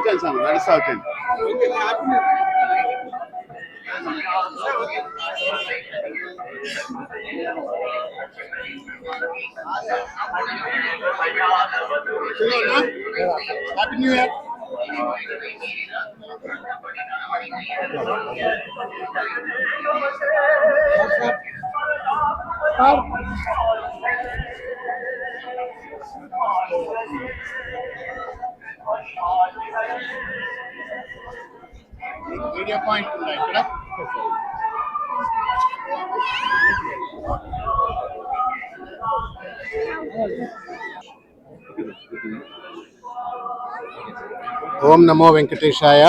తెలుసా నడుస్తా వచ్చాను. Happy new year. Media point ఉందా ఇక్కడ? ఓం నమో వెంకటేశాయ.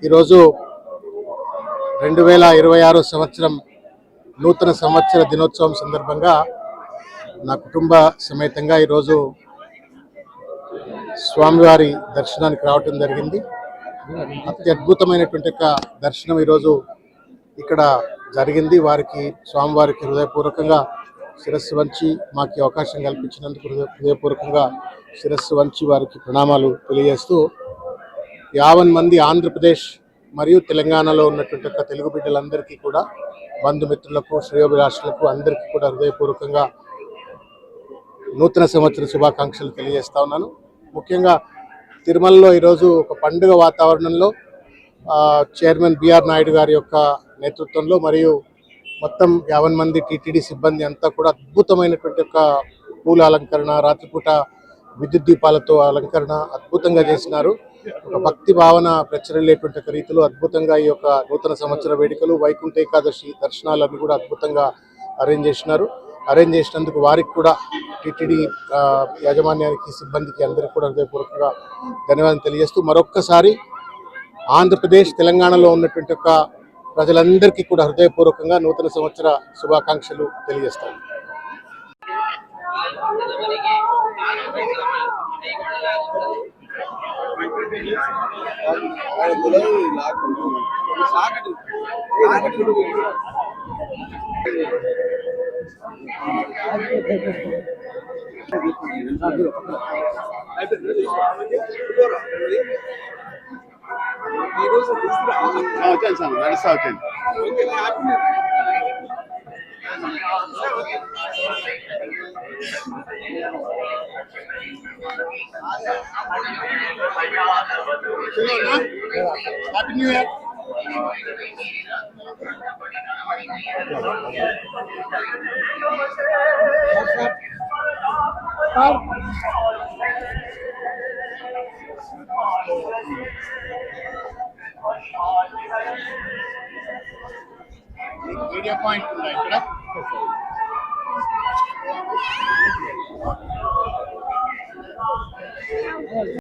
ఈరోజు 2026 సంవత్సరం నూతన సంవత్సర దినోత్సవం సందర్భంగా నా కుటుంబ సమేతంగా ఈరోజు స్వామివారి దర్శనానికి రావటం జరిగింది. అత్యద్భుతమైనటువంటి దర్శనం ఈరోజు ఇక్కడ జరిగింది. స్వామివారికి హృదయపూర్వకంగా శిరస్సు వంచి మాకు అవకాశం కల్పించినందుకు హృదయపూర్వకంగా శిరస్సు వంచి వారికి ప్రణామాలు తెలియజేస్తూ 50 మంది ఆంధ్రప్రదేశ్ మరియు తెలంగాణలో ఉన్నటువంటి తెలుగు బిడ్డలందరికీ కూడా, బంధుమిత్రులకు, శ్రేయోభిలాషులకు అందరికీ కూడా హృదయపూర్వకంగా నూతన సంవత్సర శుభాకాంక్షలు తెలియజేస్తా ఉన్నాను. ముఖ్యంగా తిరుమలలో ఈరోజు ఒక పండుగ వాతావరణంలో చైర్మన్ బిఆర్ నాయుడు గారి యొక్క నేతృత్వంలో మరియు మొత్తం 50 మంది టీటీడీ సిబ్బంది అంతా కూడా అద్భుతమైనటువంటి పూల అలంకరణ, రాత్రిపూట విద్యుత్ దీపాలతో అలంకరణ అద్భుతంగా చేసినారు. ఒక భక్తి భావన ప్రచురలేటువంటి రీతిలో అద్భుతంగా ఈ యొక్క నూతన సంవత్సర వేడుకలు, వైకుంఠ ఏకాదశి దర్శనాలన్నీ కూడా అద్భుతంగా అరేంజ్ చేసినందుకు వారికి కూడా టీటీడీ యాజమాన్యానికి, సిబ్బందికి అందరికీ కూడా హృదయపూర్వకంగా ధన్యవాదాలు తెలియజేస్తూ మరొక్కసారి ఆంధ్రప్రదేశ్, తెలంగాణలో ఉన్నటువంటి ప్రజలందరికీ కూడా హృదయపూర్వకంగా నూతన సంవత్సర శుభాకాంక్షలు తెలియజేస్తాను. తెలుసా నడుస్తా వచ్చాను. Happy new year. Media point ఉందా ఇక్కడ?